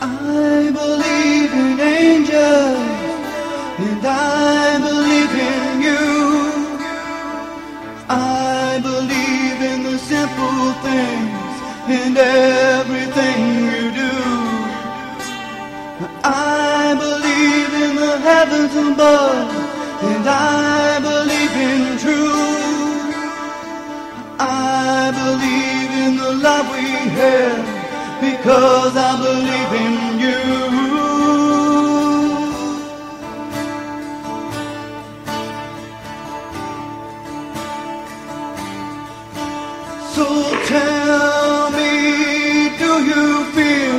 I believe in angels, and I believe in you. I believe in the simple things and everything you do. I believe in the heavens above, and I believe in truth. I believe in the love we have, because I believe in you. So tell me, do you feel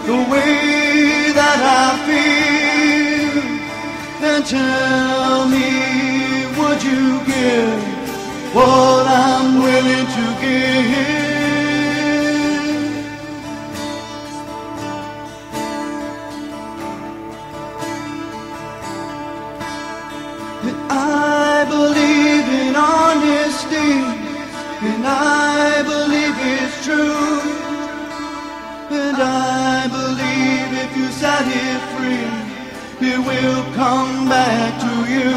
the way that I feel? And tell me, would you give what I'm willing to give? I believe in honesty, and I believe it's true. And I believe if you set it free, it will come back to you.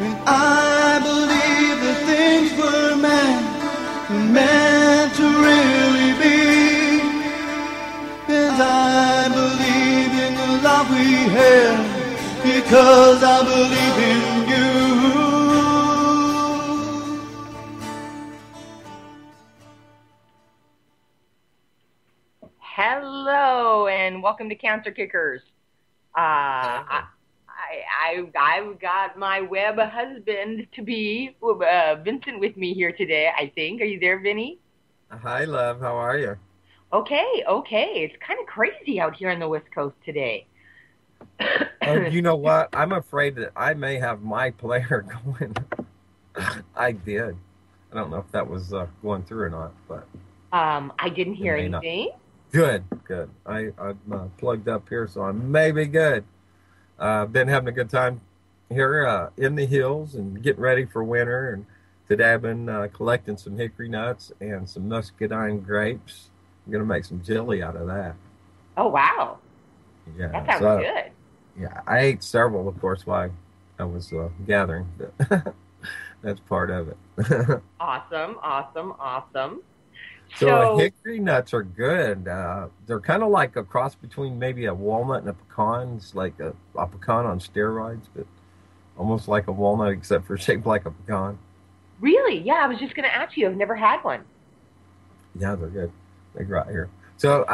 And I believe that things were meant to really be. And I believe in the love we have, because I believe in you. Hello and welcome to Cancer Kickers. I've got my web husband to be Vincent with me here today. I think. Are you there, Vinny? Hi, love. How are you? Okay. It's kind of crazy out here on the West Coast today. Oh, you know what? I'm afraid that I may have my player going. I did. I don't know if that was going through or not, but I didn't hear anything. Good. I'm plugged up here, so I may be good. Been having a good time here in the hills and getting ready for winter. And today I've been collecting some hickory nuts and some muscadine grapes. I'm gonna make some jelly out of that. Oh wow! Yeah, that sounds good. Yeah, I ate several, of course, while I was gathering. But that's part of it. Awesome. So hickory nuts are good. They're kind of like a cross between maybe a walnut and a pecan. It's like a pecan on steroids, but almost like a walnut except for shaped like a pecan. Really? Yeah, I was just going to ask you. I've never had one. Yeah, they're good. They grow out here. So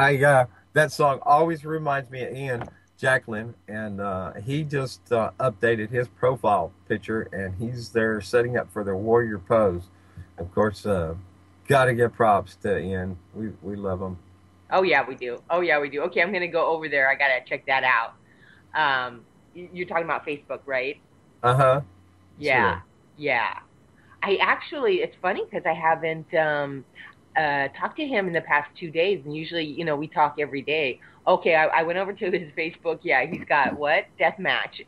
that song always reminds me of Ian Jacqueline, and he just updated his profile picture, and he's there setting up for their warrior pose. Of course, got to give props to Ian. We love him. Oh yeah, we do. Okay, I'm gonna go over there. I gotta check that out. You're talking about Facebook, right? Uh-huh. Yeah, Sure. yeah. It's funny because I haven't talked to him in the past 2 days, and usually, we talk every day. Okay, I went over to his Facebook. Yeah, he's got what? Deathmatch.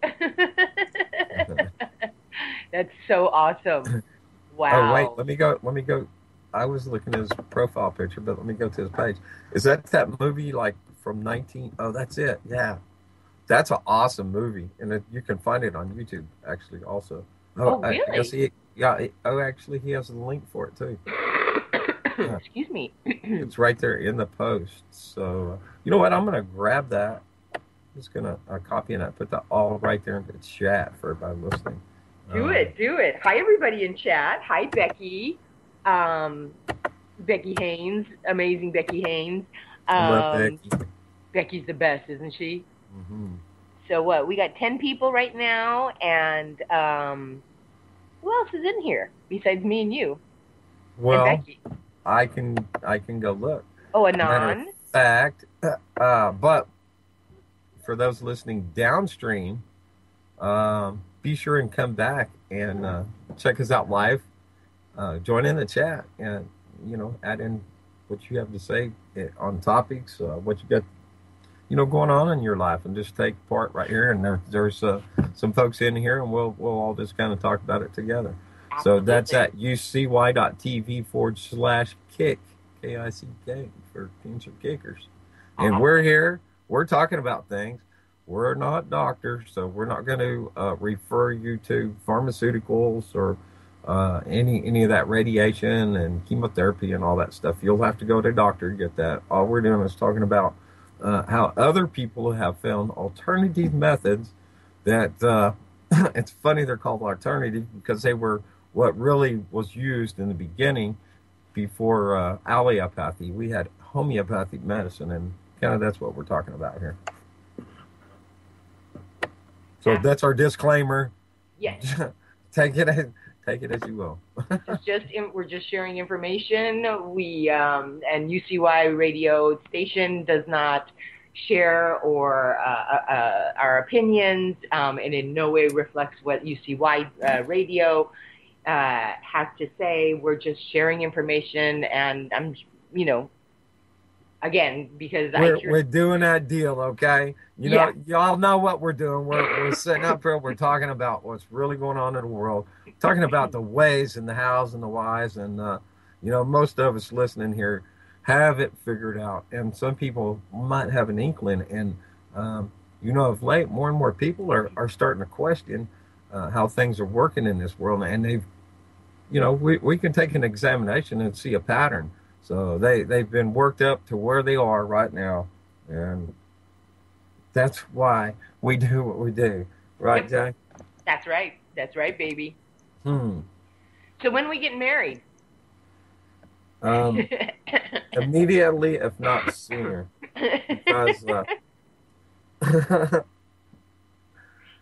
That's so awesome. Wow. Oh wait, let me go. I was looking at his profile picture, but let me go to his page. Is that movie like from 19? Oh, that's it. Yeah, that's an awesome movie, and you can find it on YouTube actually. Also, Oh, really? I guess actually, he has a link for it too. Yeah, Excuse me. it's right there in the post. So you know what? I'm gonna grab that. I'm just gonna copy and put that all right there in the chat for everybody listening. Do it. Hi, everybody in chat. Hi, Becky. Becky Haynes, amazing Becky Haynes. I love Becky. Becky's the best, isn't she? Mm-hmm. So what? We got 10 people right now, and who else is in here besides me and you and Well, Becky? I can go look. Oh, Matter of Anon. fact, but for those listening downstream, be sure and come back and check us out live. Join in the chat and add in what you have to say on topics, what you got going on in your life, and just take part right here. And there's some folks in here, and we'll all just kind of talk about it together. So that's at ucy.tv/kick, KICK, for Cancer Kickers. And we're here, we're talking about things. We're not doctors, so we're not going to refer you to pharmaceuticals or any of that radiation and chemotherapy and all that stuff. You'll have to go to a doctor to get that. All we're doing is talking about how other people have found alternative methods that it's funny they're called alternative because they were what really was used in the beginning before allopathy. We had homeopathic medicine, and kind of that's what we're talking about here. So that's our disclaimer. Yes. Take it as you will. We're just sharing information. We and UCY radio station does not share or our opinions, and in no way reflects what UCY radio has to say. We're just sharing information, and I'm, again, because we're doing that deal, okay? Y'all know what we're doing. We're sitting up here. We're talking about what's really going on in the world, talking about the ways and the hows and the whys, and most of us listening here have it figured out, and some people might have an inkling. And of late, more and more people are starting to question how things are working in this world, and they've, we can take an examination and see a pattern. So they've been worked up to where they are right now, and that's why we do what we do. Right, Jay? That's right. That's right, baby. So when we get married? Immediately, if not sooner. Because,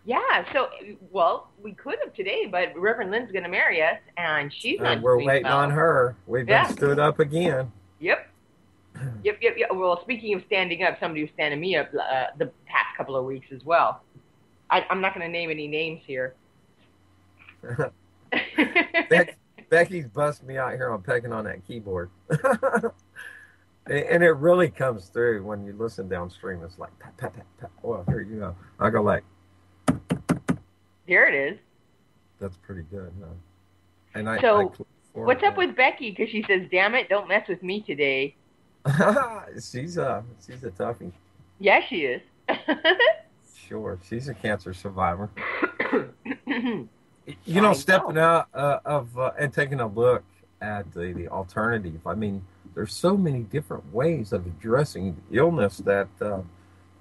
yeah, so, we could have today, but Reverend Lynn's going to marry us, and she's not. We're waiting on her. We've been stood up again. Yep. Well, speaking of standing up, somebody was standing me up the past couple of weeks as well. I'm not going to name any names here. Becky's busting me out here on pecking on that keyboard. And it really comes through when you listen downstream. It's like, pat, pat, pat, pat. Well, here you go. I go like. There it is. That's pretty good, huh? And what's up with Becky? Because she says, "Damn it, don't mess with me today." She's a toughie. Yeah, she is. Sure, she's a cancer survivor. Stepping out and taking a look at the alternative. I mean, there's so many different ways of addressing illness that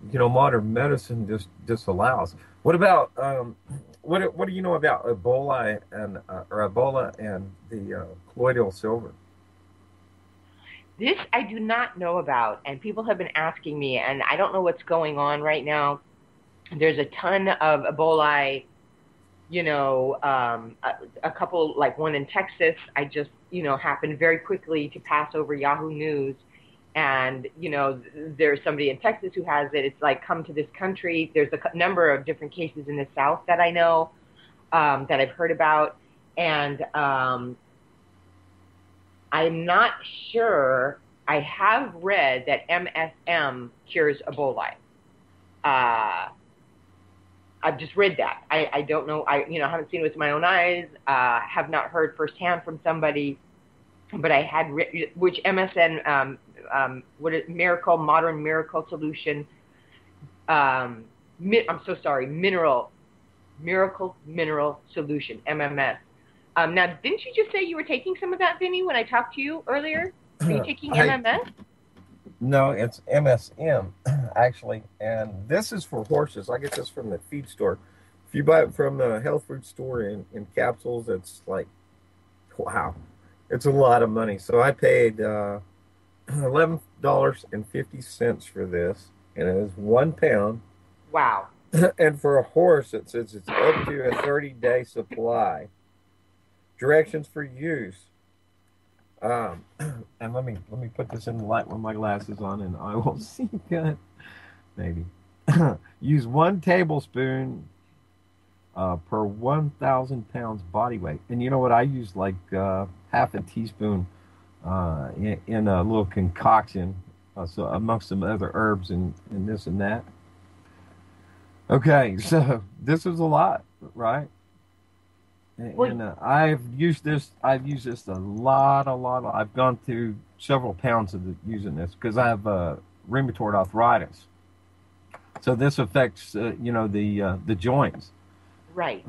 modern medicine just disallows. What about what do you know about Ebola and the colloidal silver? This I do not know about, and people have been asking me, and I don't know what's going on right now. There's a ton of Ebola, a couple, like one in Texas, I just, happened very quickly to pass over Yahoo News. And, there's somebody in Texas who has it. It's like, come to this country. There's a number of different cases in the South that I know, that I've heard about. And I'm not sure. I have read that MSM cures Ebola. I've just read that. I don't know. I haven't seen it with my own eyes. Have not heard firsthand from somebody, but I had which MSN, what is modern miracle solution. I'm so sorry. Miracle mineral solution, MMS. Now, didn't you just say you were taking some of that, Vinny, when I talked to you earlier? Are you taking MMS? No, it's MSM, actually. And this is for horses. I get this from the feed store. If you buy it from the health food store in capsules, it's like, wow, it's a lot of money. So I paid $11.50 for this, and it is 1 pound. Wow. And for a horse, it says it's up to a 30-day supply. Directions for use. And let me put this in the light with my glasses on, and I will see good. Maybe. Use 1 tablespoon per 1,000 pounds body weight. And you know what? I use like half a teaspoon in a little concoction, so amongst some other herbs and this and that. Okay, so this is a lot, right? And I've used this a lot. I've gone through several pounds of using this because I have rheumatoid arthritis. So this affects, the joints. Right.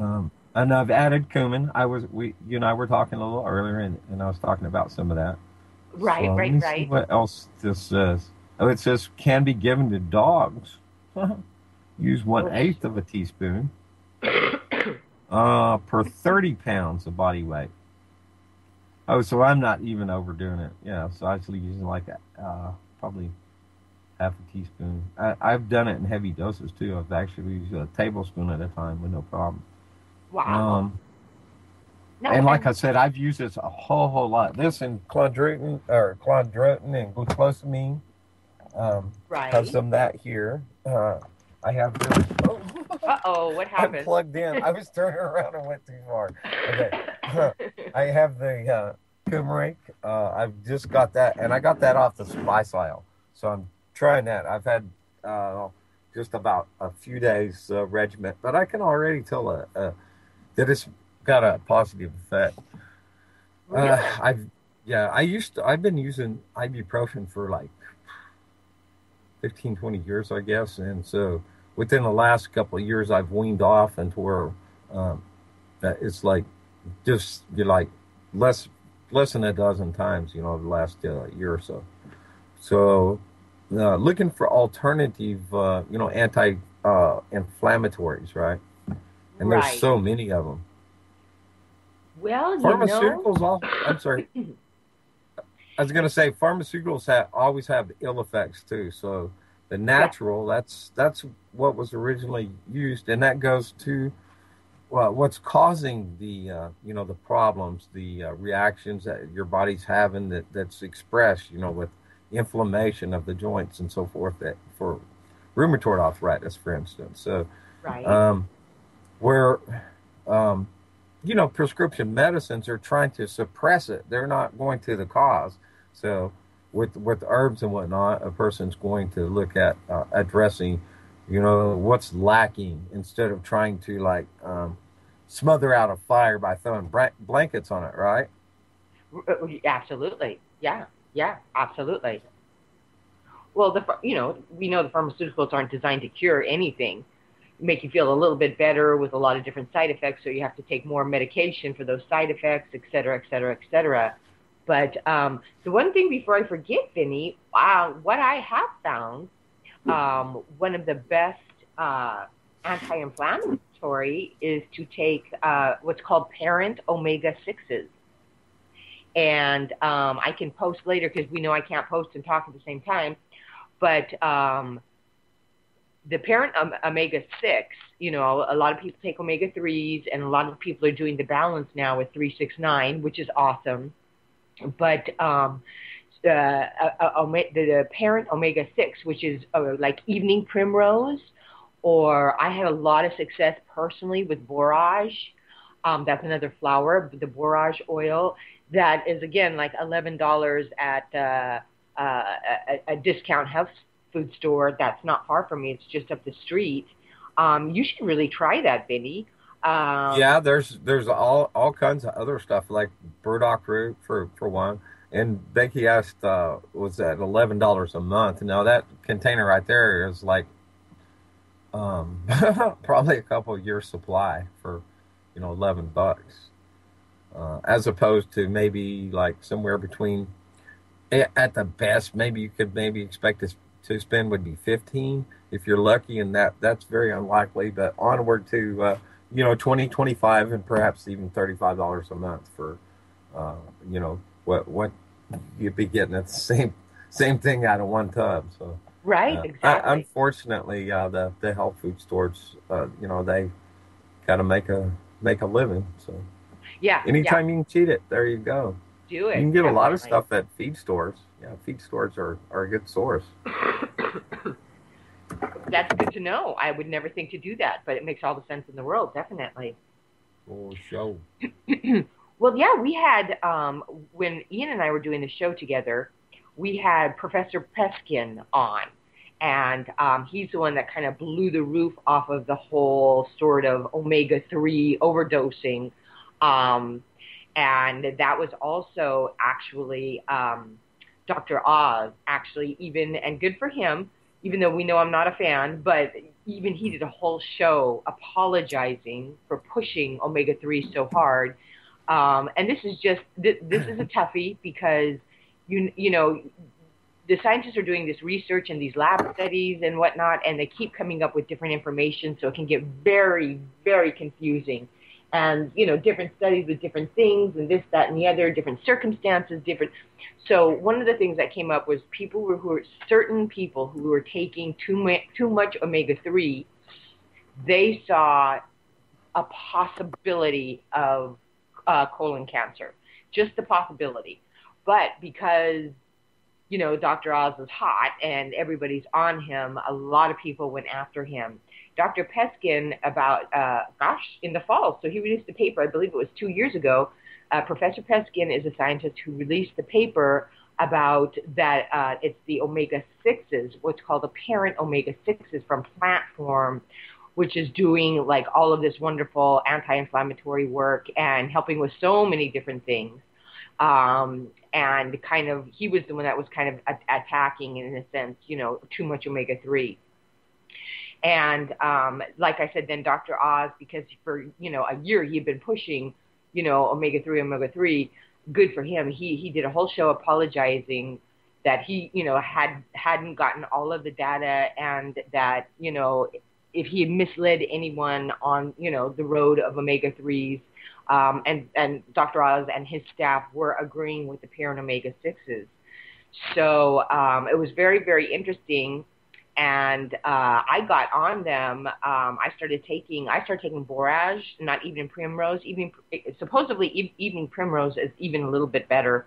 And I've added cumin. You and I were talking a little earlier, and I was talking about some of that. Right, So let right, me see right. what else this says. Oh, it says can be given to dogs. Use Oh, 1/8 of a teaspoon per 30 pounds of body weight. Oh, so I'm not even overdoing it. Yeah, so I'm actually using like probably half a teaspoon. I've done it in heavy doses too. I've actually used a tablespoon at a time with no problem. wow. No, And like and I said, I've used this a whole lot. This and clondroitin and glucosamine. Have right. some of that here. I have this. Oh, Uh-oh, what I'm happened? plugged in. I was turning around and went too far. Okay. I have the turmeric. I've just got that, and I got that off the spice aisle. So I'm trying that. I've had just about a few days regiment, but I can already tell that it's got a positive effect. Really? I've yeah, I've been using ibuprofen for like 15, 20 years, I guess. And so within the last couple of years, I've weaned off into where um, that it's like just you're like less than a dozen times, the last year or so. So looking for alternative, anti inflammatories, right? And there's Right. so many of them. Well, Pharmaceuticals, I'm sorry. I was going to say pharmaceuticals always have ill effects too. So the yes, natural, that's what was originally used, and that goes to what's causing the problems, the reactions that your body's having that's expressed, with inflammation of the joints and so forth. That for rheumatoid arthritis, for instance. So right. um, where um, prescription medicines are trying to suppress it. They're not going to the cause. So with herbs and whatnot, a person's going to look at addressing, what's lacking instead of trying to like smother out a fire by throwing blankets on it, right? Absolutely. Yeah. Yeah, absolutely. Well, we know the pharmaceuticals aren't designed to cure anything. Make you feel a little bit better with a lot of different side effects, so you have to take more medication for those side effects, et cetera, et cetera, et cetera. But the one thing before I forget, Vinny, what I have found, one of the best anti-inflammatory is to take what's called parent omega 6s. And I can post later because we know I can't post and talk at the same time. But the parent omega 6, a lot of people take omega 3s, and a lot of people are doing the balance now with 369, which is awesome. But the parent omega 6, which is like evening primrose, or I had a lot of success personally with borage. That's another flower, the borage oil. That is again like $11 at a discount health food store that's not far from me. It's just up the street. You should really try that, Vinny. Yeah, there's all kinds of other stuff like burdock root for one. And Becky asked, was that $11 a month? Now that container right there is like um, probably a couple of years supply for $11, as opposed to maybe like somewhere between at the best maybe you could maybe expect to spend would be 15 if you're lucky, and that's very unlikely. But onward to 20, 25, and perhaps even $35 a month for uh, what you'd be getting at the same thing out of one tub. So right, exactly. unfortunately, the health food stores, they kind of make a living. So Yeah, yeah. anytime you can cheat it, there you go. Do You it can get a lot of definitely. stuff at feed stores. Yeah, feed stores are a good source. That's good to know. I would never think to do that, but it makes all the sense in the world, definitely. For sure. Well, yeah, we had when Ian and I were doing the show together, we had Professor Peskin on, and he's the one that kind of blew the roof off of the whole sort of omega 3 overdosing, um, and that was also actually Dr. Oz actually even, and good for him, even though we know I'm not a fan, but even he did a whole show apologizing for pushing omega-3 so hard. And this is just, this is a toughie because, you know, the scientists are doing this research and these lab studies and whatnot, and they keep coming up with different information, so it can get very, very confusing. And, you know, different studies with different things and this, that, and the other, different circumstances, different. So one of the things that came up was certain people who were taking too much omega-3, they saw a possibility of colon cancer, just the possibility. But because, you know, Dr. Oz was hot and everybody's on him, a lot of people went after him. Dr. Peskin, about, in the fall, so he released a paper, I believe it was 2 years ago. Professor Peskin is a scientist who released the paper about that it's the omega-6s, what's called the parent omega-6s from plant form, which is doing like all of this wonderful anti-inflammatory work and helping with so many different things. And kind of, he was the one that was kind of attacking, in a sense, you know, too much omega-3. And like I said, then Dr. Oz, because for, you know, a year he had been pushing, you know, omega-3, good for him. He did a whole show apologizing that he, you know, hadn't gotten all of the data, and that, you know, if he had misled anyone on, you know, the road of omega-3s, and Dr. Oz and his staff were agreeing with the parent omega-6s. So it was very, very interesting. And I got on them. I started taking borage, not evening primrose. Supposedly evening primrose is even a little bit better.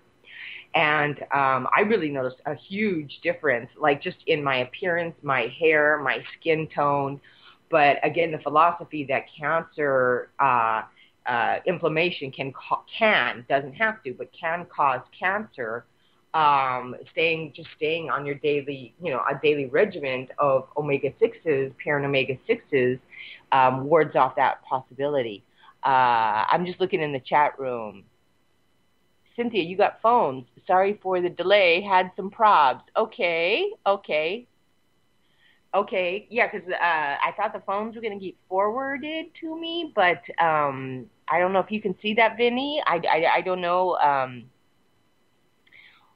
And I really noticed a huge difference, like just in my appearance, my hair, my skin tone. But again, the philosophy that cancer, inflammation doesn't have to, but can cause cancer. Staying on your daily, you know, a daily regimen of omega-6s, parent omega-6s, wards off that possibility. I'm just looking in the chat room. Cynthia, you got phones. Sorry for the delay. Had some probs. Okay. Yeah, because I thought the phones were going to get forwarded to me, but I don't know if you can see that, Vinny. I don't know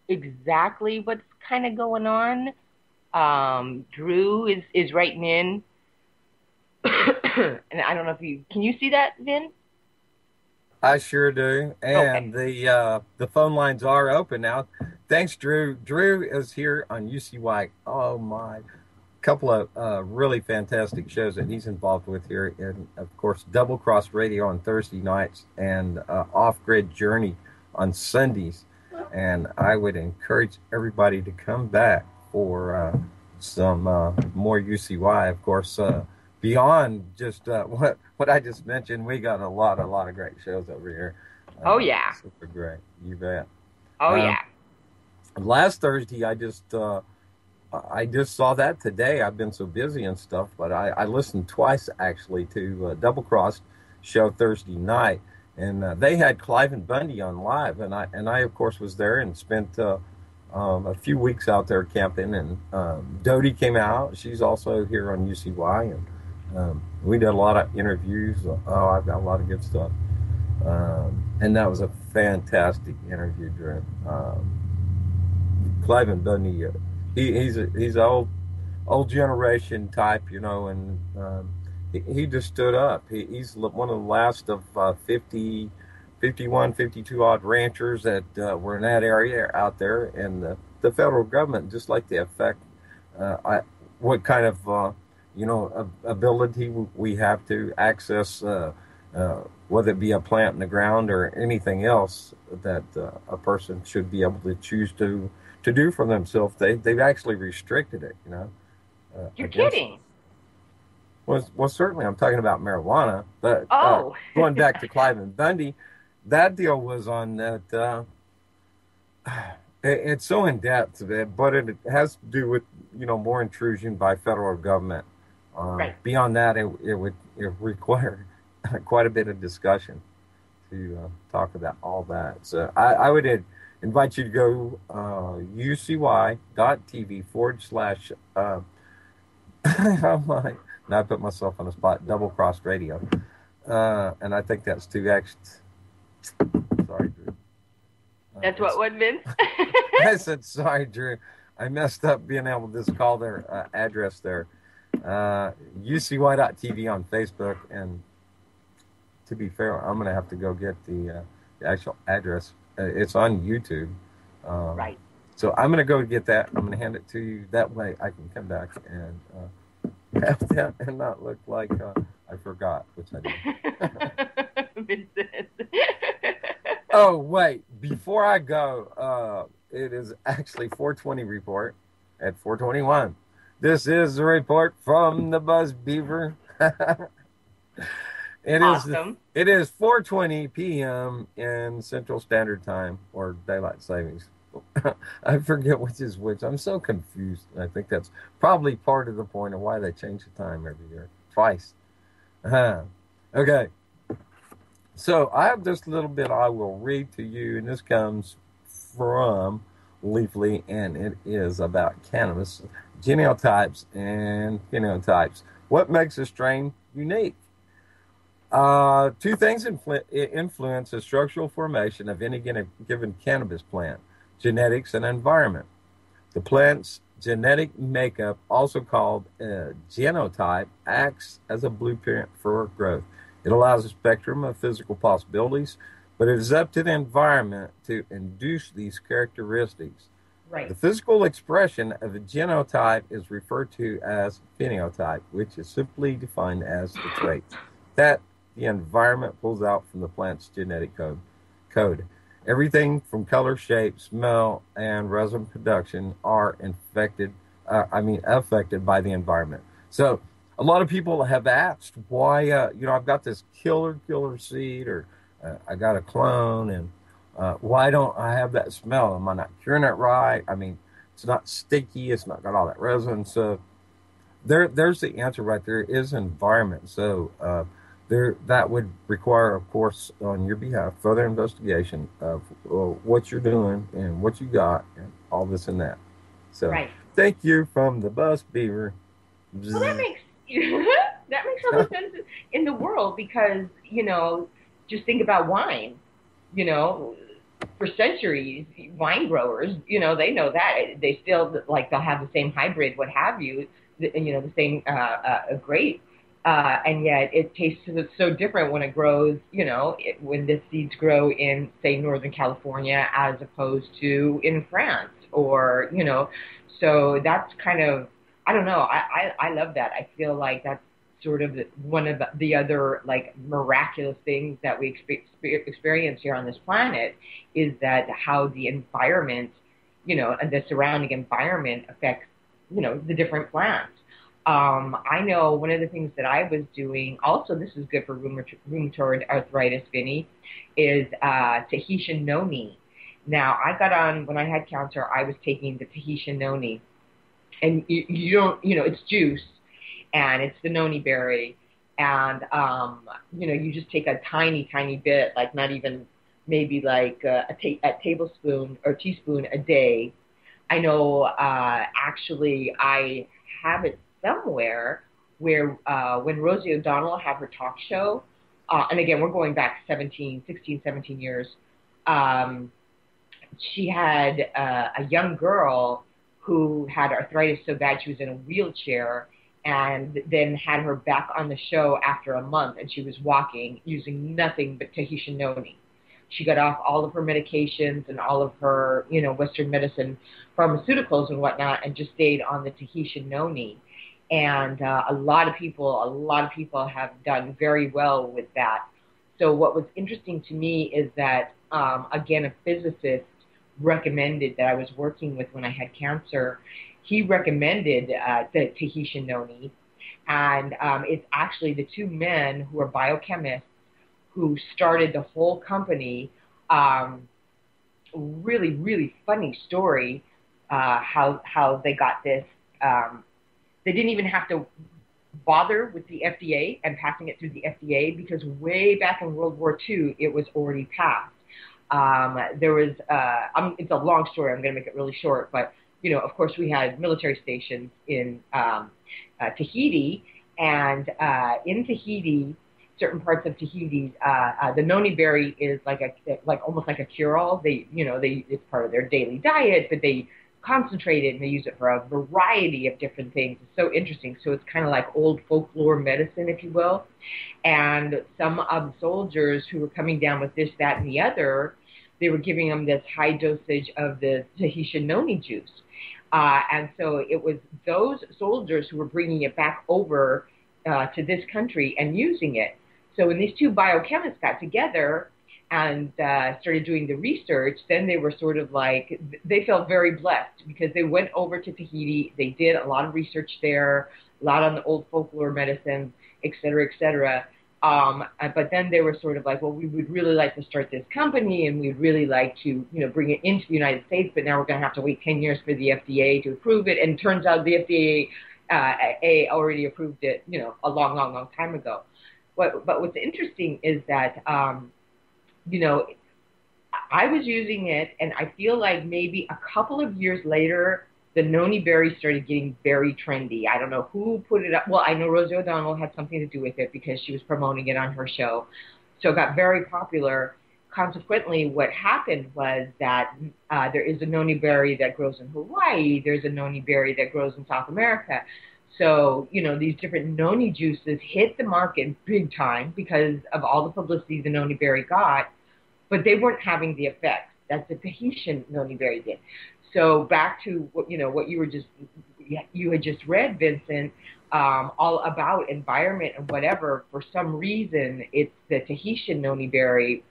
exactly what's kind of going on. Drew is writing in. And I don't know if can you see that, Vin? I sure do. And okay. The phone lines are open now. Thanks, Drew. Drew is here on UCY. Oh, my. Couple of really fantastic shows that he's involved with here. And, of course, Double Cross Radio on Thursday nights and Off Grid Journey on Sundays. And I would encourage everybody to come back for some more UCY. Of course, beyond just what I just mentioned, we got a lot of great shows over here. Oh, yeah. Super great. You bet. Oh, yeah. Last Thursday, I just saw that today. I've been so busy and stuff, but I listened twice, actually, to Double Cross show Thursday night. And they had Clive and Bundy on live, and I of course was there and spent a few weeks out there camping. And Dodie came out; she's also here on UCY, and we did a lot of interviews. Oh, I've got a lot of good stuff, and that was a fantastic interview, Drew. Clive and Bundy, he's an old generation type, you know, and. He just stood up. He's one of the last of 51, 52 odd ranchers that were in that area out there, and the federal government, just like the effect, what kind of ability we have to access, whether it be a plant in the ground or anything else that a person should be able to choose to do for themselves. They've actually restricted it. You know. You're kidding. Well, certainly I'm talking about marijuana, but going back to Clive and Bundy, that deal was on that. It's so in depth, but it has to do with more intrusion by federal government. Right. Beyond that, it would require quite a bit of discussion to talk about all that. So I would invite you to go ucy.tv / oh my, now I put myself on the spot, double crossed radio. And I think that's two X's. Sorry, Drew. That's what one means. I said, sorry, Drew. I messed up being able to just call their address there. UCY.TV on Facebook. And to be fair, I'm going to have to go get the actual address. It's on YouTube. Right. So I'm going to go get that. I'm going to hand it to you. That way I can come back and have that and not look like I forgot, which I did. Oh, wait. Before I go, it is actually 420 report at 421. This is a report from the Buzz Beaver. Awesome. It is 4:20 p.m. in Central Standard Time or Daylight Savings. I forget which is which. I'm so confused. I think that's probably part of the point of why they change the time every year. Twice. Okay. So I have this little bit I will read to you, and this comes from Leafly, and it is about cannabis, genotypes and phenotypes. What makes a strain unique? Two things influence the structural formation of any given cannabis plant: genetics and environment. The plant's genetic makeup, also called a genotype, acts as a blueprint for growth. It allows a spectrum of physical possibilities, but it is up to the environment to induce these characteristics. Right. The physical expression of a genotype is referred to as phenotype, which is simply defined as the traits that the environment pulls out from the plant's genetic code. Everything from color, shape, smell, and resin production are affected by the environment. So a lot of people have asked why, I've got this killer seed, or I got a clone, and why don't I have that smell? Am I not curing it right? I mean, it's not sticky. It's not got all that resin. So there's the answer right there, is environment. So that would require, of course, on your behalf, further investigation of what you're doing and what you got and all this and that. So Thank you from the Bus Beaver. Well, that makes all the sense in the world, because, just think about wine. For centuries, wine growers, they know that. They still, they'll have the same hybrid, what have you, the same grape. And yet it tastes so different when it grows, when the seeds grow in, say, Northern California as opposed to in France, or, so that's kind of, I don't know. I love that. I feel like that's sort of one of the other miraculous things that we experience here on this planet, is that how the environment, and the surrounding environment affects, the different plants. I know one of the things that I was doing, also this is good for rheumatoid arthritis, Vinny, is Tahitian noni. Now, I got on, when I had cancer, I was taking the Tahitian noni. And you don't, it's juice, and it's the noni berry. And, you just take a tiny bit, not even maybe a tablespoon or teaspoon a day. I know, actually, I have it somewhere where when Rosie O'Donnell had her talk show, and again, we're going back 16, 17 years, she had a young girl who had arthritis so bad she was in a wheelchair, and then had her back on the show after a month, and she was walking using nothing but Tahitian noni. She got off all of her medications and all of her, Western medicine, pharmaceuticals and whatnot, and just stayed on the Tahitian noni. And a lot of people have done very well with that. So what was interesting to me is that, again, a physicist recommended that I was working with when I had cancer. He recommended the Tahitian noni. And it's actually the two men who are biochemists who started the whole company. Really, really funny story, how they got this. They didn't even have to bother with the FDA and passing it through the FDA, because way back in World War II, it was already passed. There was, it's a long story. I'm going to make it really short, but of course, we had military stations in Tahiti, and in Tahiti, certain parts of Tahiti, the noni berry is like almost like a cure-all. It's part of their daily diet, but they concentrate it and they use it for a variety of different things. It's so interesting. So it's kind of like old folklore medicine, if you will. And some of the soldiers who were coming down with this, that, and the other, they were giving them this high dosage of the Tahitian noni juice. And so it was those soldiers who were bringing it back over to this country and using it. So when these two biochemists got together and started doing the research, then they were sort of like, they felt very blessed because they went over to Tahiti. They did a lot of research there, a lot on the old folklore medicine, et cetera, et cetera. But then they were sort of like, well, we would really like to start this company and we'd really like to, bring it into the United States, but now we're going to have to wait 10 years for the FDA to approve it. And it turns out the FDA already approved it, a long, long, long time ago. But what's interesting is that, I was using it, and I feel like maybe a couple of years later, the noni berry started getting very trendy. I don't know who put it up. Well, I know Rosie O'Donnell had something to do with it because she was promoting it on her show. So it got very popular. Consequently, what happened was that there is a noni berry that grows in Hawaii. There's a noni berry that grows in South America. So, these different noni juices hit the market big time because of all the publicity the noni berry got, but they weren't having the effect that the Tahitian noni berry did. So back to what you had just read, Vincent, all about environment and whatever. For some reason, it's the Tahitian noni berry.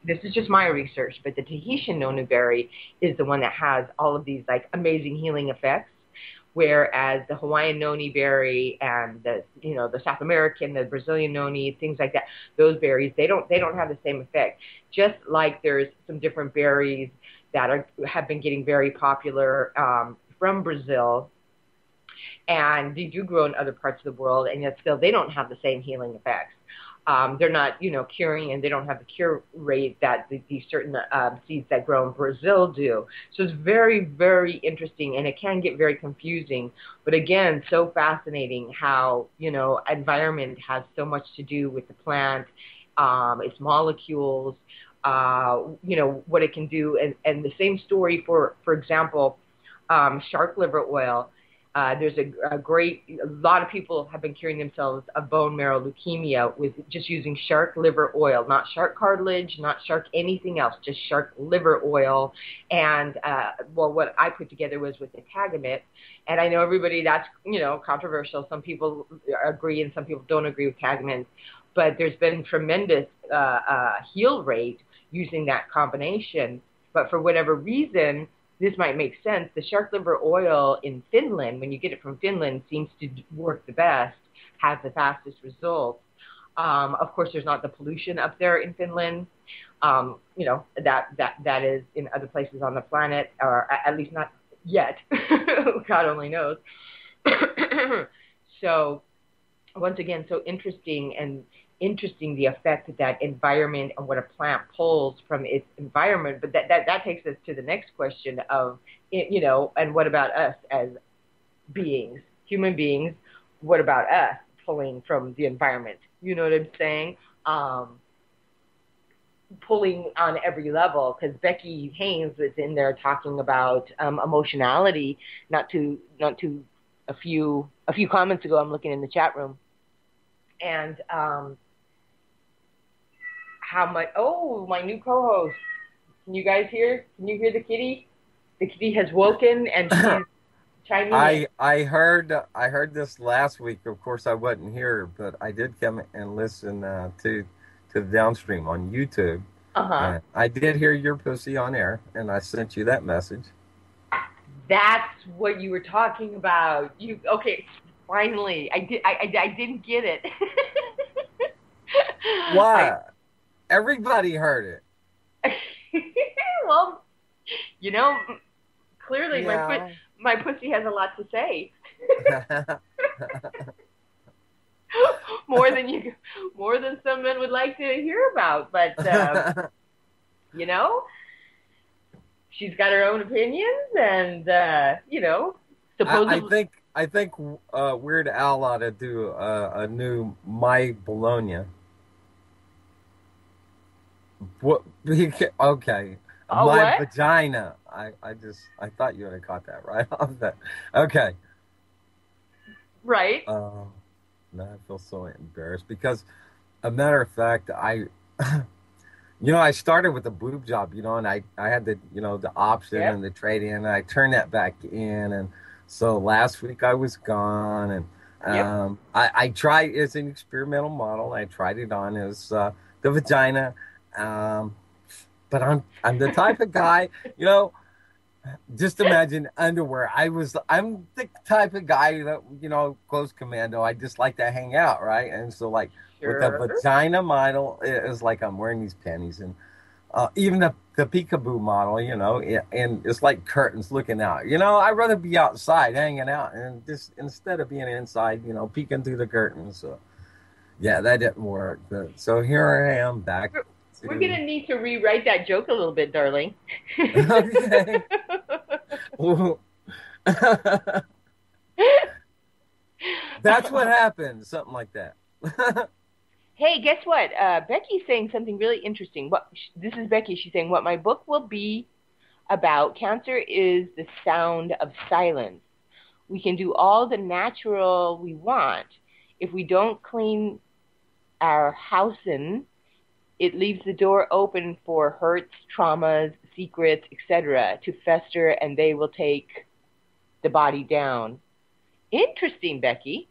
This is just my research, but the Tahitian noni berry is the one that has all of these like amazing healing effects. Whereas the Hawaiian noni berry and the South American, the Brazilian noni, things like that, those berries, they don't have the same effect. Just like there's some different berries that have been getting very popular from Brazil, and they do grow in other parts of the world, and yet still they don't have the same healing effects. They're not, curing, and they don't have the cure rate that these certain seeds that grow in Brazil do. So it's very, very interesting, and it can get very confusing. But again, so fascinating how, environment has so much to do with the plant, its molecules, what it can do. And the same story for example, shark liver oil. There's a lot of people have been curing themselves of bone marrow leukemia with just using shark liver oil, not shark cartilage, not shark anything else, just shark liver oil. And, what I put together was with the Tagamet. And I know everybody, that's, controversial. Some people agree and some people don't agree with Tagamet. But there's been tremendous heal rate using that combination. But for whatever reason, this might make sense. The shark liver oil in Finland, when you get it from Finland, seems to work the best, has the fastest results. Of course, there's not the pollution up there in Finland. That is in other places on the planet, or at least not yet. God only knows. So, once again, so interesting the effect that environment and what a plant pulls from its environment. But that takes us to the next question of, and what about us as beings, human beings? What about us pulling from the environment? You know what I'm saying? Pulling on every level, because Becky Haynes was in there talking about emotionality not too a few comments ago. I'm looking in the chat room, and how much? Oh, my new co-host. Can you guys hear? Can you hear the kitty? The kitty has woken and she's chiming in. I heard this last week. Of course, I wasn't here, but I did come and listen to the downstream on YouTube. I did hear your pussy on air, and I sent you that message. That's what you were talking about. Okay? Finally, I didn't get it. Why? Everybody heard it. Well, clearly my pussy has a lot to say. more than some men would like to hear about. But You know, she's got her own opinions, and I supposedly, think Weird Al ought to do a new My Bologna. What? Okay, oh, my what? vagina. I thought you would have caught that right off that. Okay. Right? No, I feel so embarrassed because, a matter of fact, I started with a boob job, and I had the option Yep. and the trade in, and I turned that back in, and so last week I was gone, and Yep. I tried as an experimental model. I tried it on as the vagina, um, but I'm the type of guy, you know. Just imagine underwear. I'm the type of guy that, goes commando. I just like to hang out, right? And so, like, with a Sure. vagina model, it is like I'm wearing these panties, and even the peekaboo model, and it's like curtains looking out. I'd rather be outside hanging out, and just instead of being inside, peeking through the curtains. So yeah, that didn't work. So here I am back We're to gonna need to rewrite that joke a little bit, darling. okay. That's what happened. Something like that. Hey, guess what? Becky's saying something really interesting. This is Becky. She's saying what my book will be about. Cancer is the sound of silence. We can do all the natural we want. If we don't clean our house in, it leaves the door open for hurts, traumas, secrets, etc. to fester, and they will take the body down. Interesting, Becky.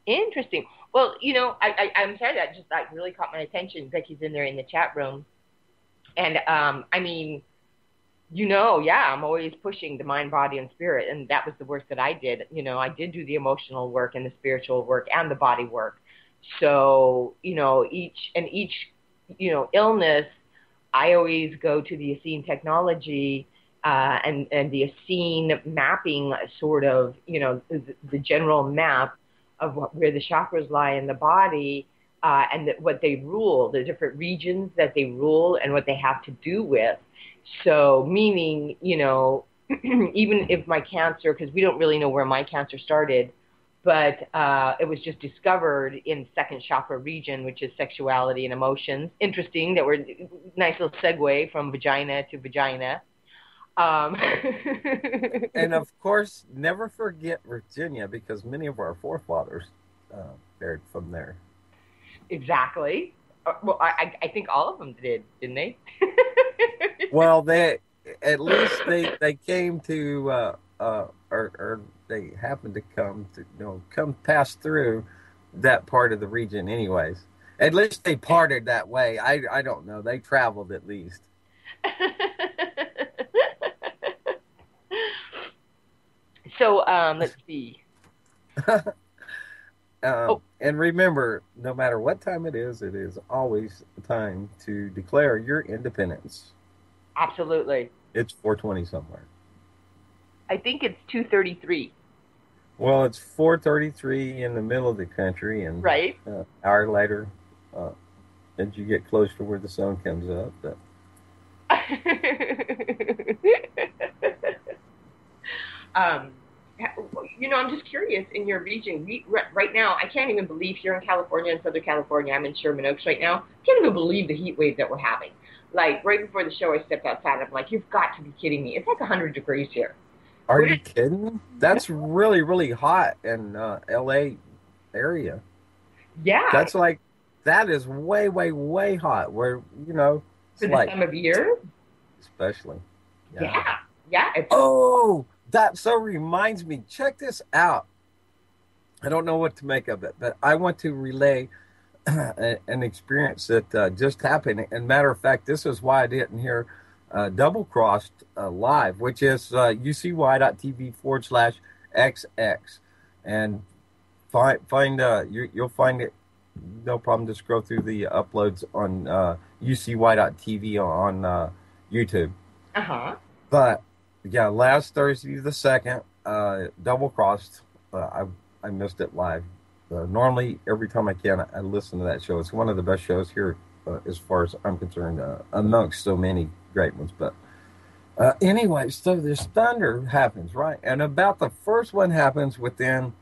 Interesting. Well, I'm sorry that just like really caught my attention. Becky's in there in the chat room, and I mean, yeah, I'm always pushing the mind, body, and spirit, and that was the work that I did. I did do the emotional work and the spiritual work and the body work. So, each illness, I always go to the Essene technology and the Essene mapping sort of, the general map of where the chakras lie in the body and what they rule, the different regions that they rule and what they have to do with. So, meaning, even if my cancer, because we don't really know where my cancer started, but it was just discovered in second chakra region, which is sexuality and emotions. Interesting that we're nice little segue from vagina to vagina. Um, And of course, never forget Virginia because many of our forefathers fared from there. exactly. Well, I think all of them did, didn't they? Well, they at least they came to or they happened to come to come pass through that part of the region, anyways. At least they parted that way. I don't know. They traveled at least. So let's see. Oh, And remember, no matter what time it is always time to declare your independence. absolutely. It's 4:20 somewhere. I think it's 2:33. Well, it's 4:33 in the middle of the country, and Right? hour later, uh, as you get close to where the sun comes up. But um, I'm just curious in your region. Right now, I can't even believe here in California, in Southern California, I'm in Sherman Oaks right now. I can't even believe the heat wave that we're having. Like right before the show, I stepped outside. I'm like, you've got to be kidding me. It's like 100 degrees here. are What you is, kidding? no, That's really, really hot in LA area. yeah, That's like that is way, way, way hot. Where it's for this like time of year. especially, yeah. Yeah, yeah. Oh, that so reminds me. Check this out. I don't know what to make of it, but I want to relay an experience that just happened. And matter of fact, this is why I didn't hear Double Crossed live, which is ucy.tv/XX. And you'll find it. No problem to scroll through the uploads on ucy.tv on YouTube. Uh-huh. But yeah, last Thursday the 2nd, Double Crossed. I missed it live. Normally, every time I can, I listen to that show. It's one of the best shows here as far as I'm concerned, amongst so many great ones. But anyway, so this thunder happens, right? And about the first one happens within,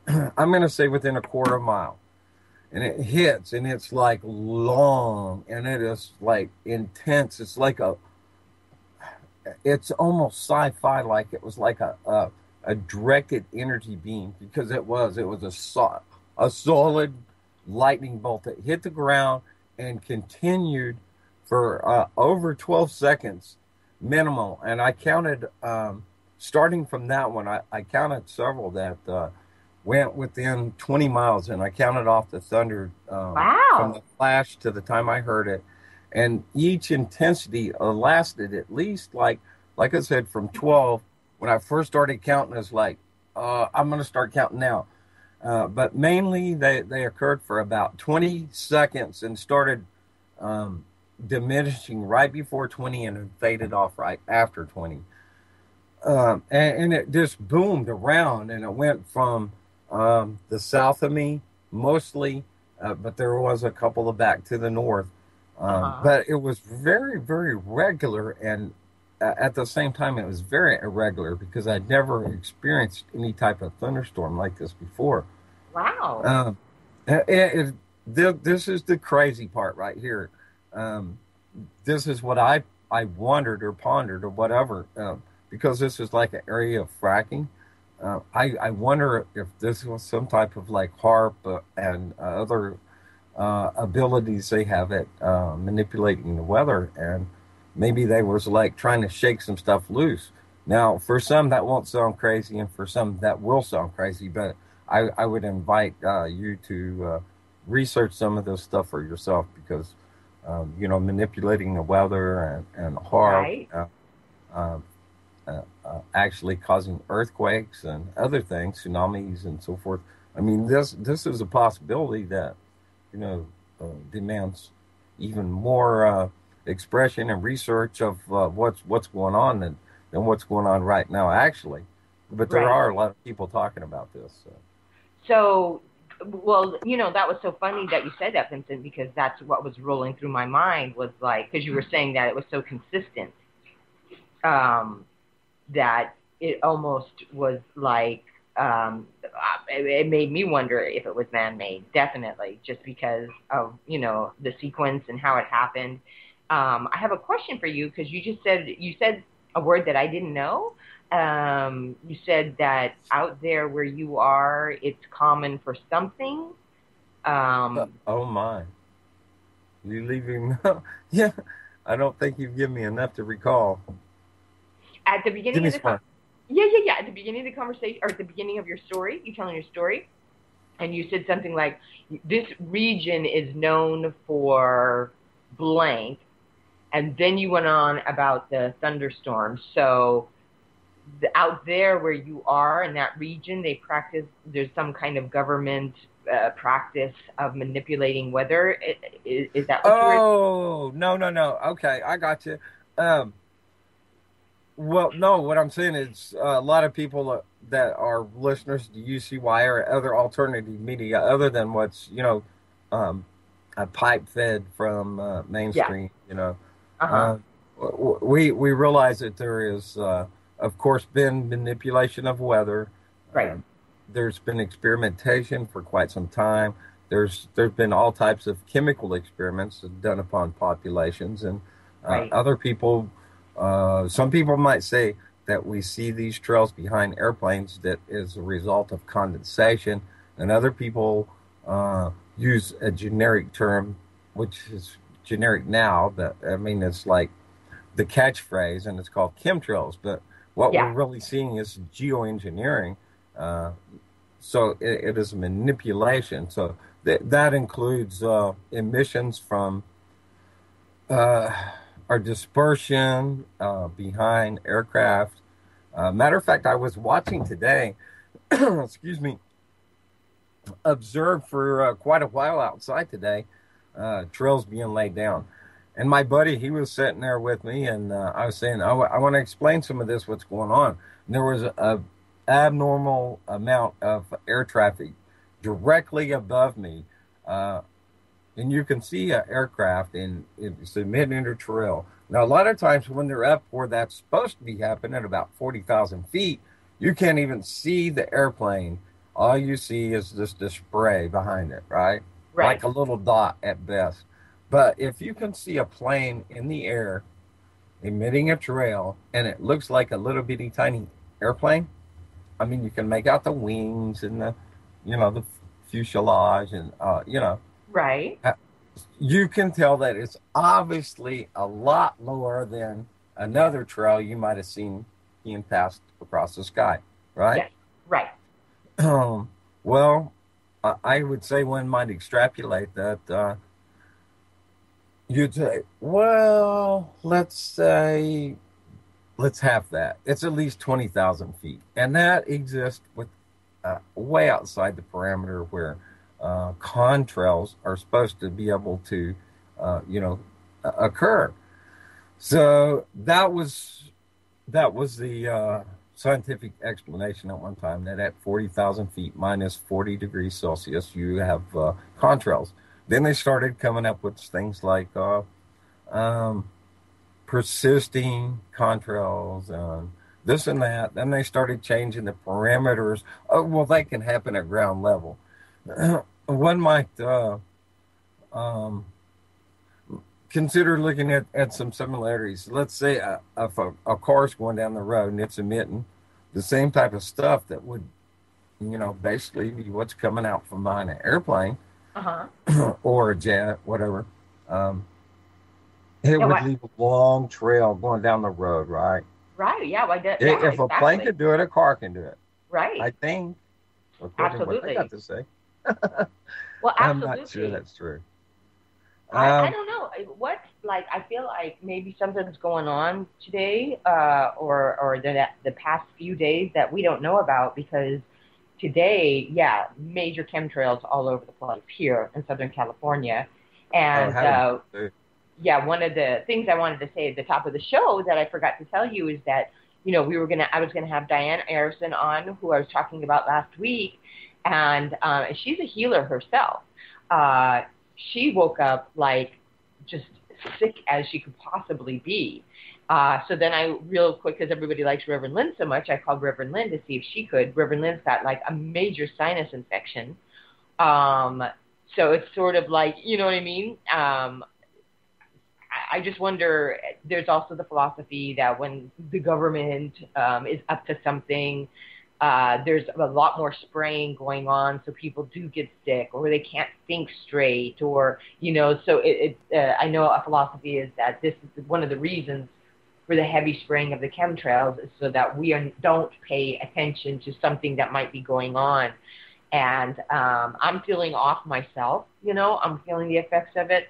I'm going to say within a quarter mile. And it hits, and it's like long, and it is like intense. It's almost sci-fi, like it was like a directed energy beam, because it was a solid lightning bolt that hit the ground and continued for over 12 seconds minimal. And I counted, starting from that one, I counted several that went within 20 miles, and I counted off the thunder from Wow. the flash to the time I heard it. And each intensity lasted at least, like I said, from 12. When I first started counting, it's like, I'm going to start counting now. But mainly they occurred for about 20 seconds and started um, diminishing right before 20 and faded off right after 20. And it just boomed around, and it went from the south of me mostly, but there was a couple of back to the north. Uh-huh. But it was very, very regular, and at the same time, it was very irregular because I'd never experienced any type of thunderstorm like this before. Wow. Um, this is the crazy part right here. Um, this is what I wondered or pondered or whatever, because this is like an area of fracking. I wonder if this was some type of like harp and other abilities they have at manipulating the weather, and maybe they was like trying to shake some stuff loose. Now, for some that won't sound crazy, and for some that will sound crazy, but I would invite you to research some of this stuff for yourself, because manipulating the weather and HARP, Right. uh, actually causing earthquakes and other things, tsunamis and so forth. I mean, this is a possibility that demands even more expression and research of what's going on than what's going on right now, actually. But there Right. are a lot of people talking about this. So. So, well, that was so funny that you said that, Vincent, because that's what was rolling through my mind was like, because you were saying that it was so consistent, um, that it almost was like, it made me wonder if it was man-made, definitely, just because of, the sequence and how it happened. I have a question for you because you said a word that I didn't know. You said that out there where you are, it's common for something. Um, Oh my, you leaving? Yeah, I don't think you've given me enough to recall. at the Give beginning me of the some more. yeah, yeah, yeah. At the beginning of the conversation, or at the beginning of your story, you telling your story, and you said something like, "This region is known for blank," and then you went on about the thunderstorms. So out there where you are in that region, they practice. There's some kind of government practice of manipulating weather. Is that what you were? Oh, no, no, no. Okay, I got you. Um, well, no, what I'm saying is a lot of people that are listeners to UCY or other alternative media, other than what's um, pipe fed from Yeah. mainstream. Uh huh. Uh, we realize that there is, of course, been manipulation of weather. Right. Um, there's been experimentation for quite some time. There's been all types of chemical experiments done upon populations, and Right. other people. Some people might say that we see these trails behind airplanes that is a result of condensation, and other people use a generic term, which is generic now, but I mean it's like the catchphrase, and it's called chemtrails. But what we're Yeah. really seeing is geoengineering. Uh, so it is manipulation. So that includes emissions from uh, our dispersion behind aircraft. Matter of fact, I was watching today, excuse me, observed for quite a while outside today, trails being laid down. And my buddy, he was sitting there with me, and I was saying, I want to explain some of this, what's going on. And there was a abnormal amount of air traffic directly above me. Uh, and you can see an aircraft and it's a mid-inter trail. Now, a lot of times when they're up where that's supposed to be happening at about 40,000 feet, you can't even see the airplane. All you see is just the spray behind it, right? Right. Like a little dot at best. But if you can see a plane in the air emitting a trail and it looks like a little bitty tiny airplane, I mean, you can make out the wings and the fuselage and, Right. uh, you can tell that it's obviously a lot lower than another trail you might have seen being passed across the sky, right? Yes. Right. Well, I would say one might extrapolate that you'd say, well, let's have that. It's at least 20,000 feet. And that exists with way outside the parameter where contrails are supposed to be able to, occur. So that was the scientific explanation at one time that at 40,000 feet minus 40 degrees Celsius, you have contrails. Then they started coming up with things like um, persisting contrails and this and that. Then they started changing the parameters. Oh, well, that can happen at ground level. One might um, consider looking at some similarities. Let's say if a car's going down the road and it's emitting the same type of stuff that would, basically be what's coming out from behind an airplane Uh-huh. or a jet, whatever. Um, it Yeah, would what? leave a long trail going down the road, right? Right. Yeah, yeah, If a plane exactly. could do it, a car can do it. I Right. think, according to what they got Absolutely. to say. Well, I'm not sure absolutely. that's true. I Um, don't know. What, like, I feel like maybe something's going on today, or the past few days that we don't know about, because today, yeah, major chemtrails all over the place here in Southern California. oh, And how did you? yeah, one of the things I wanted to say at the top of the show that I forgot to tell you is that, I was gonna have Diane Arison on, who I was talking about last week, and she's a healer herself. Uh, she woke up like just sick as she could possibly be. So then I, real quick, because everybody likes Reverend Lynn so much, I called Reverend Lynn to see if she could. Reverend Lynn's got like a major sinus infection. Um, so it's sort of like, you know what I mean? I just wonder, there's also the philosophy that when the government is up to something, there's a lot more spraying going on, so people do get sick, or they can't think straight, or, so I know a philosophy is that this is one of the reasons for the heavy spraying of the chemtrails is so that don't pay attention to something that might be going on. And I'm feeling off myself, I'm feeling the effects of it.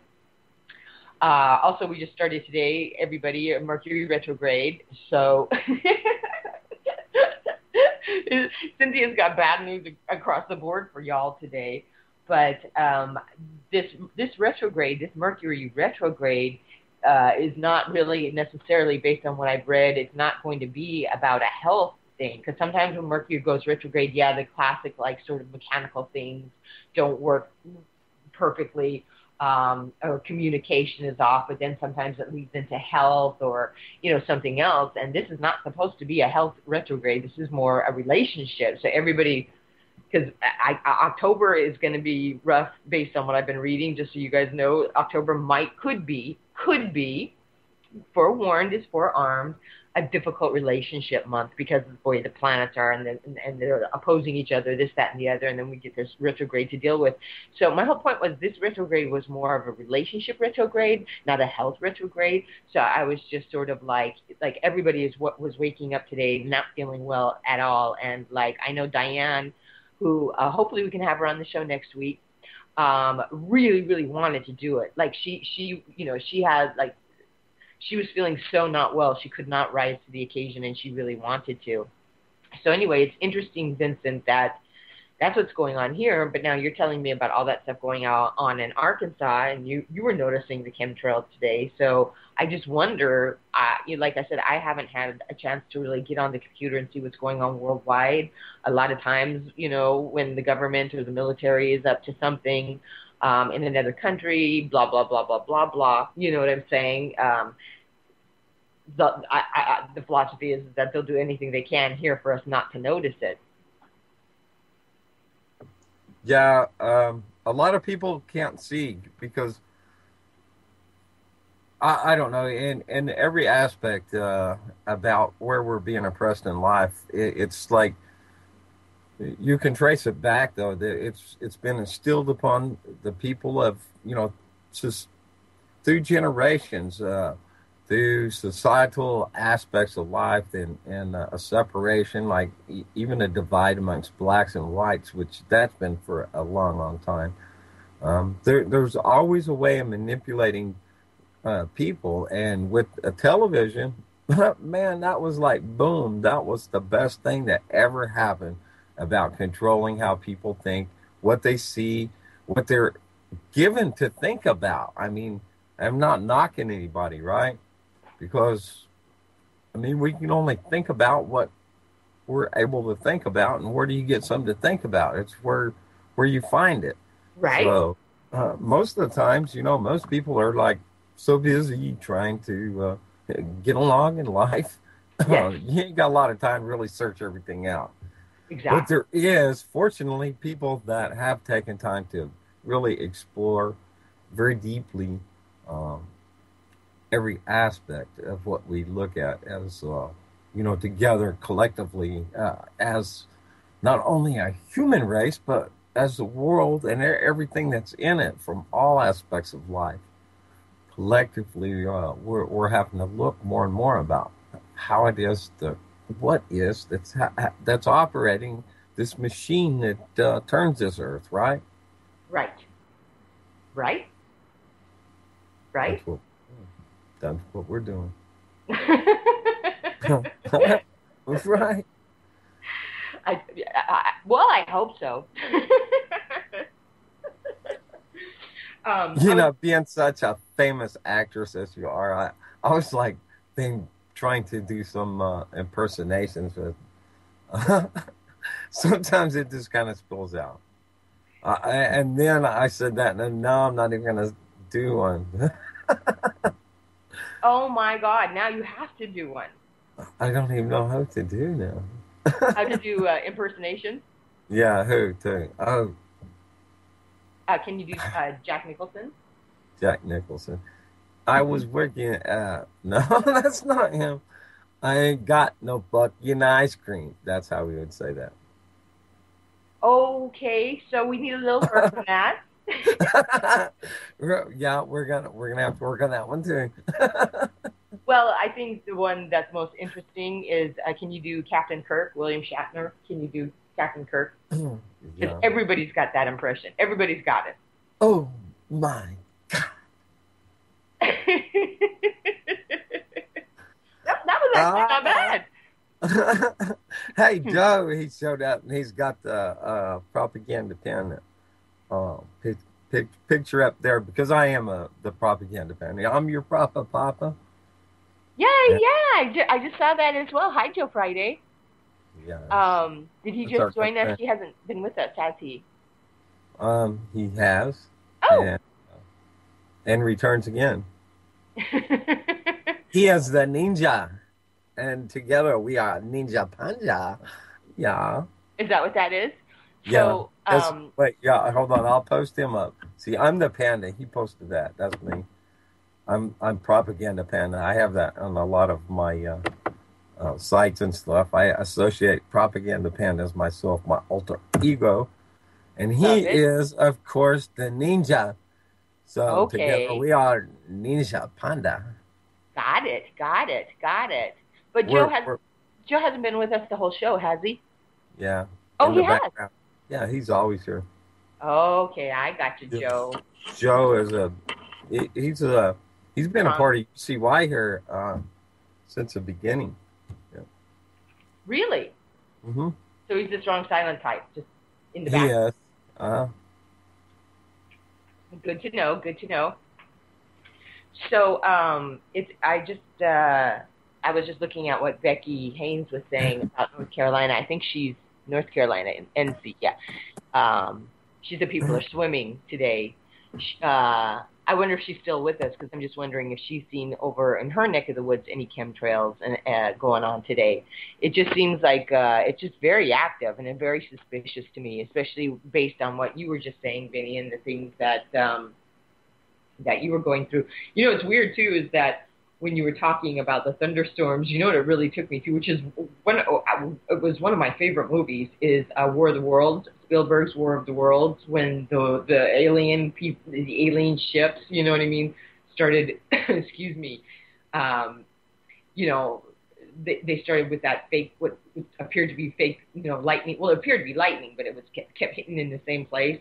Also, we just started today, everybody, Mercury retrograde. So Cynthia's got bad news across the board for y'all today. But this retrograde, this Mercury retrograde, is not really necessarily, based on what I've read, it's not going to be about a health thing. Because sometimes when Mercury goes retrograde, yeah, the classic, like, sort of mechanical things don't work perfectly, or communication is off, but then sometimes it leads into health or, something else. And this is not supposed to be a health retrograde. This is more a relationship. So everybody, because October is going to be rough based on what I've been reading, just so you guys know. October could be, forewarned is forearmed, a difficult relationship month because of the way the planets are, and they're opposing each other, this, that, and the other, and then we get this retrograde to deal with. So my whole point was this retrograde was more of a relationship retrograde, not a health retrograde. So I was just sort of like everybody is what was waking up today not feeling well at all. And like, I know Diane, who hopefully we can have her on the show next week, really, really wanted to do it. Like she had, like, she was feeling so not well. She could not rise to the occasion, and she really wanted to. So anyway, it's interesting, Vincent, that that's what's going on here. But now you're telling me about all that stuff going on in Arkansas, and you were noticing the chemtrails today. So I just wonder, like I said, I haven't had a chance to really get on the computer and see what's going on worldwide. A lot of times, when the government or the military is up to something, in another country, blah, blah, blah, blah, blah, blah. You know what I'm saying? The philosophy is that they'll do anything they can here for us not to notice it. Yeah, a lot of people can't see because I don't know in every aspect about where we're being oppressed in life. It's like you can trace it back though. It's been instilled upon the people of just through generations, through societal aspects of life, and a separation, like even a divide amongst blacks and whites, which that's been for a long, long time. There's always a way of manipulating people, and with a television, man, that was like boom. That was the best thing that ever happened about controlling how people think, what they see, what they're given to think about. I mean, I'm not knocking anybody, right? Because I mean, we can only think about what we're able to think about, and where do you get something to think about? It's where you find it. Right. So most of the times, most people are like so busy trying to get along in life. Yes. You ain't got a lot of time to really search everything out. Exactly. But there is, fortunately, people that have taken time to really explore very deeply every aspect of what we look at as, together collectively as not only a human race, but as the world and everything that's in it from all aspects of life. Collectively, we're having to look more and more about how it is what is that's operating this machine that turns this earth, right? Right. Right. Right. That's what we're doing. That's right. Well, I hope so. Being such a famous actress as you are, I was like trying to do some impersonations, but sometimes it just kind of spills out. And then I said that, and now I'm not even going to do one. Oh my God! Now you have to do one. I don't even know how to do now. How to do impersonation? Yeah, who too? Oh, can you do Jack Nicholson? Jack Nicholson. I was working no, that's not him. I ain't got no fucking ice cream. That's how we would say that. Okay, so we need a little work on that. Yeah, we're gonna have to work on that one too. Well, I think the one that's most interesting is can you do Captain Kirk, William Shatner? Can you do Captain Kirk? Because Yeah. everybody's got that impression. Everybody's got it. Oh my God. that was actually not bad. Hey, Joe, he showed up and he's got the propaganda pen picture up there because I am the propaganda pen. I'm your papa. Yeah. I just saw that as well. Hi, Joe Friday. Yeah. Did he just join us? He hasn't been with us, has he? He has. Oh. And returns again. He is the ninja. And together we are Ninja Panja. Yeah. Is that what that is? Yeah. So, wait, yeah, hold on. I'll post him up. See, I'm the panda. He posted that. That's me. I'm propaganda panda. I have that on a lot of my sites and stuff. I associate propaganda panda as myself, my alter ego. And he is, of course, the ninja. So together we are Ninja Panda. Got it. But Joe hasn't been with us the whole show, has he? Yeah. Oh, he has? Background. Yeah, he's always here. Okay, I got you, Joe. Joe is he's been a part of UCY here since the beginning. Yeah. Really? Mm-hmm. So he's the strong silent type, just in the back. Yes. Good to know. So I was just looking at what Becky Haynes was saying about North Carolina. I think she's North Carolina in NC. Yeah. She said people are swimming today I wonder if she's still with us because I'm just wondering if she's seen over in her neck of the woods any chemtrails and going on today. It just seems like it's just very active and very suspicious to me, especially based on what you were just saying, Vinny, and the things that you were going through. You know, what's weird too is that when you were talking about the thunderstorms, you know what it really took me to, which is it was one of my favorite movies, is War of the Worlds, Spielberg's War of the Worlds, when the alien people, the alien ships, you know what I mean, started, excuse me, you know, they started with that fake, what appeared to be fake, you know, lightning. Well, it appeared to be lightning, but it was kept hitting in the same place.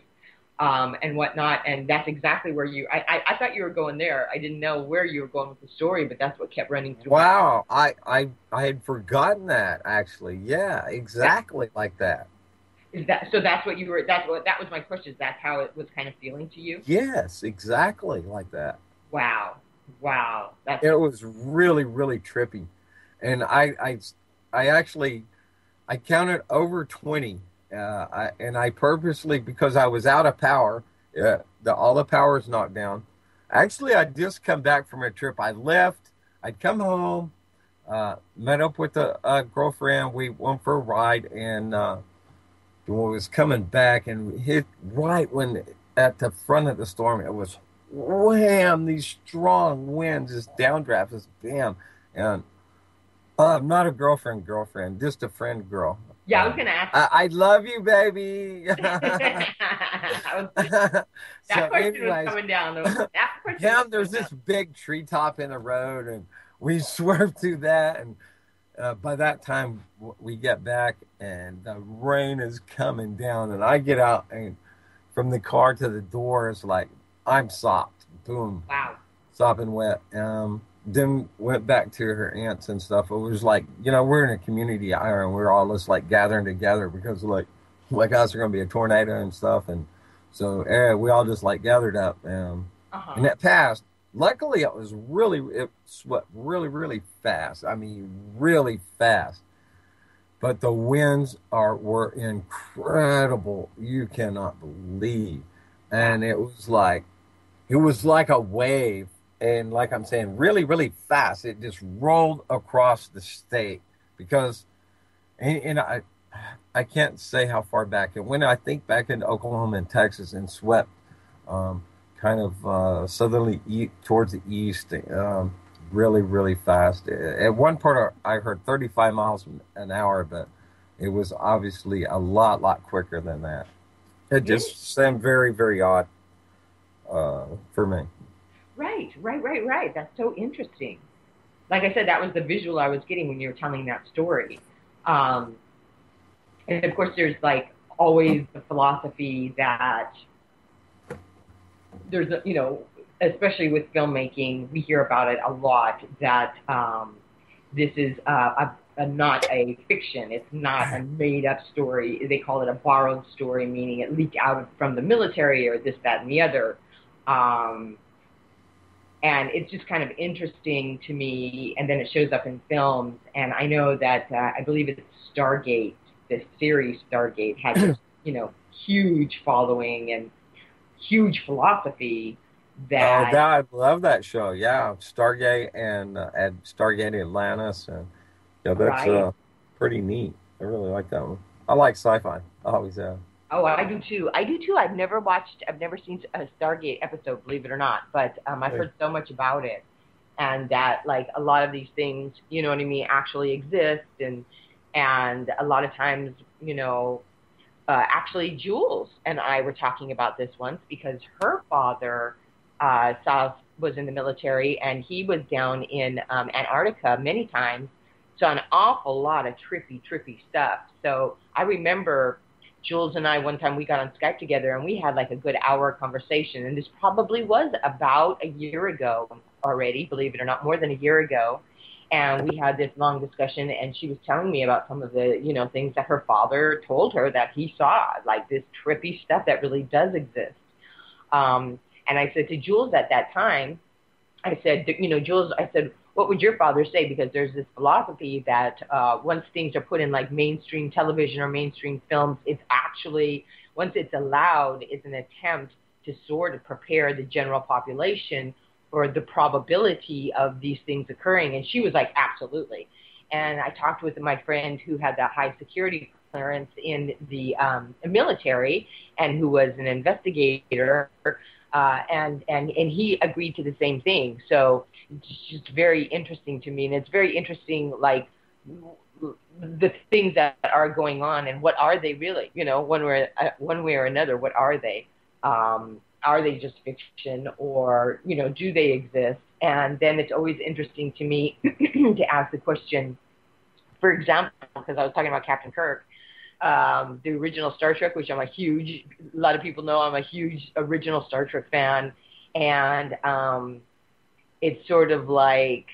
And whatnot, and that's exactly where I thought you were going there. I didn't know where you were going with the story, but that's what kept running through. Wow, I had forgotten that actually. Yeah, exactly like that. Is that so? That's what you were. That was my question. That's how it was kind of feeling to you. Yes, exactly like that. Wow, wow. That's It was really, really trippy, and I actually I counted over 20. And I purposely, because I was out of power, all the power is knocked down. Actually, I'd just come back from a trip. I left. I'd come home, met up with a girlfriend. We went for a ride, and was coming back and hit right when at the front of the storm. It was wham! These strong winds, this downdraft, this bam, and not a girlfriend, just a friend girl. yeah. I was gonna ask. I love you, baby. That So, question was anyways, coming down. That question. yeah, Was there's coming this big treetop in the road, and we swerved through that. And by that time, we get back, and the rain is coming down. And I get out, and from the car to the door, it's like I'm sopped. Boom, down. Wow. sopping wet. Then went back to her aunts and stuff. It was like, we're in a community island. We're all just like gathering together because like us are going to be a tornado and stuff. And so we all just like gathered up. And that passed. Luckily, it swept really, really fast. I mean, really fast. But the winds were incredible. You cannot believe. And it was like a wave. And like I'm saying, really, really fast. It just rolled across the state because, and I can't say how far back. And when I think back into Oklahoma and Texas and swept kind of southerly towards the east, really, really fast. At one part, I heard 35 miles an hour, but it was obviously a lot quicker than that. It just seemed very, very odd for me. Right. That's so interesting. Like I said, that was the visual I was getting when you were telling that story. And of course, there's like always the philosophy that there's, especially with filmmaking, we hear about it a lot, that this is not a fiction. It's not a made-up story. They call it a borrowed story, meaning it leaked out from the military or this, that, and the other. And it's just kind of interesting to me, and then it shows up in films. And I know that I believe it's Stargate, the series Stargate, had this, huge following and huge philosophy. I love that show. Yeah, Stargate and Stargate Atlantis, and that's right. pretty neat. I really like that one. I like sci-fi. I always have. Oh, I do too. I've never seen a Stargate episode, believe it or not, but I've heard so much about it, and that like a lot of these things, you know what I mean, actually exist, and a lot of times, actually Jules and I were talking about this once because her father was in the military, and he was down in Antarctica many times, saw an awful lot of trippy stuff. So I remember Jules and I, one time we got on Skype together and we had like a good hour conversation. And this probably was about a year ago already, believe it or not, more than a year ago. And we had this long discussion, and she was telling me about some of the, things that her father told her that he saw, like this trippy stuff that really does exist. And I said to Jules at that time, I said, Jules, I said, what would your father say? Because there's this philosophy that once things are put in like mainstream television or mainstream films, it's actually, once it's allowed, it's an attempt to sort of prepare the general population for the probability of these things occurring? And she was like, absolutely. And I talked with my friend who had that high security clearance in the military and who was an investigator, and he agreed to the same thing. So it's just very interesting to me, and it's very interesting, like, the things that are going on and what are they really, one way or another, what are they? Are they just fiction, or, do they exist? And then it's always interesting to me to ask the question, for example, because I was talking about Captain Kirk, the original Star Trek, which a lot of people know I'm a huge original Star Trek fan. And it's sort of like,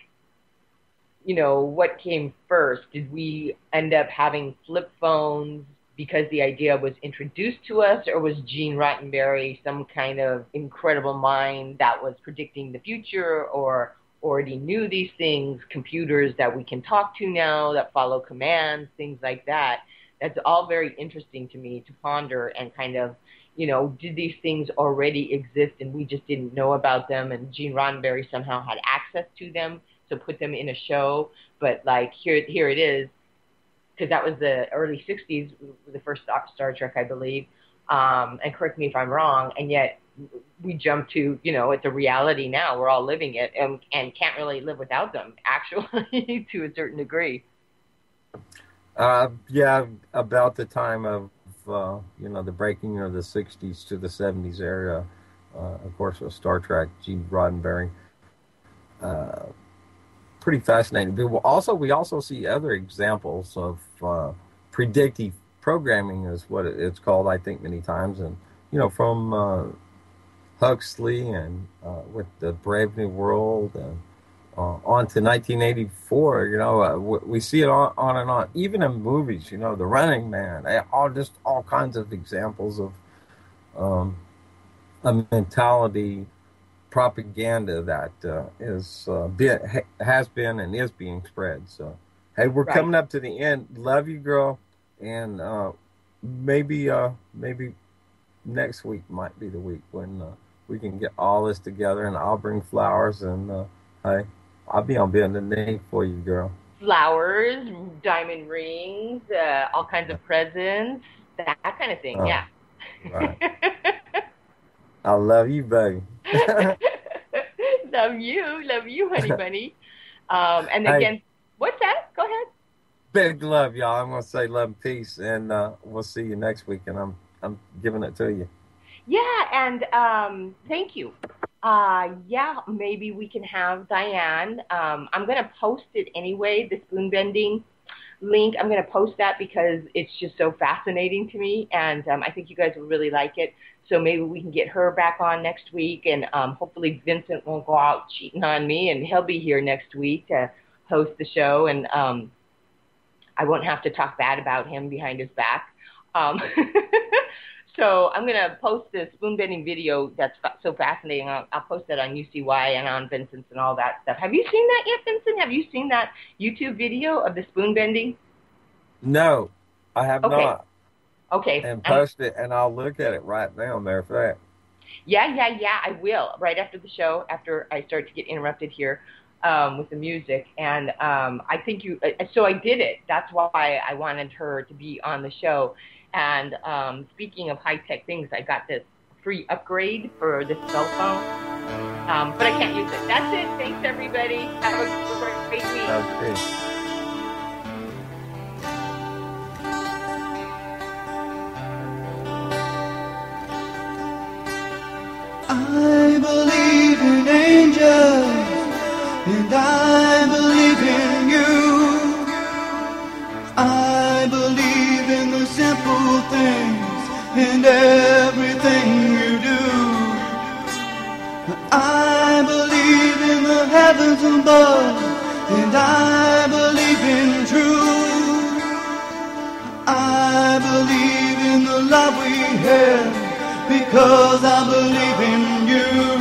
what came first? Did we end up having flip phones because the idea was introduced to us, or was Gene Roddenberry some kind of incredible mind that was predicting the future, or already knew these things, computers that we can talk to now that follow commands, things like that? That's all very interesting to me to ponder and kind of, did these things already exist and we just didn't know about them, and Gene Roddenberry somehow had access to them to put them in a show? But like here it is, because that was the early 60s, the first Star Trek, I believe, and correct me if I'm wrong, and yet we jump to, it's a reality now. We're all living it and can't really live without them, actually, to a certain degree. Yeah, about the time of, the breaking of the 60s to the 70s era, of course, with Star Trek, Gene Roddenberry. Pretty fascinating. But we also see other examples of predictive programming, is what it's called, I think, many times. And, from Huxley and with the Brave New World, and on to 1984, we see it on and on. Even in movies, The Running Man, all kinds of examples of a mentality, propaganda that has been and is being spread. So, hey, we're coming up to the end. Love you, girl, and maybe next week might be the week when we can get all this together, and I'll bring flowers, and hey, I'll be on bended knee for you, girl. Flowers, diamond rings, all kinds of presents, that kind of thing. Yeah. Right. I love you, baby. Love you, honey bunny. And again, hey, what's that? Go ahead. Big love, y'all. I'm gonna say love and peace, and we'll see you next week. And I'm giving it to you. Yeah, and thank you. Maybe we can have Diane. I'm gonna post it anyway. The spoon bending link. I'm gonna post that because it's just so fascinating to me, and I think you guys will really like it. So maybe we can get her back on next week, and hopefully Vincent won't go out cheating on me, and he'll be here next week to host the show, and I won't have to talk bad about him behind his back. So I'm going to post the spoon bending video that's so fascinating. I'll post that on UCY and on Vincent's and all that stuff. Have you seen that yet, Vincent? Have you seen that YouTube video of the spoon bending? No, I have not. Okay. And post it, and I'll look at it right now, matter of fact. Yeah, I will, right after the show, after I start to get interrupted here with the music. And I think so I did it. That's why I wanted her to be on the show. And speaking of high-tech things, I got this free upgrade for this cell phone, but I can't use it. That's it. Thanks, everybody. Have a great week. Okay. I believe in angels, and I believe in you. I believe in the simple things and everything you do. I believe in the heavens above, and I believe in truth. I believe in the love we have, because I believe in you.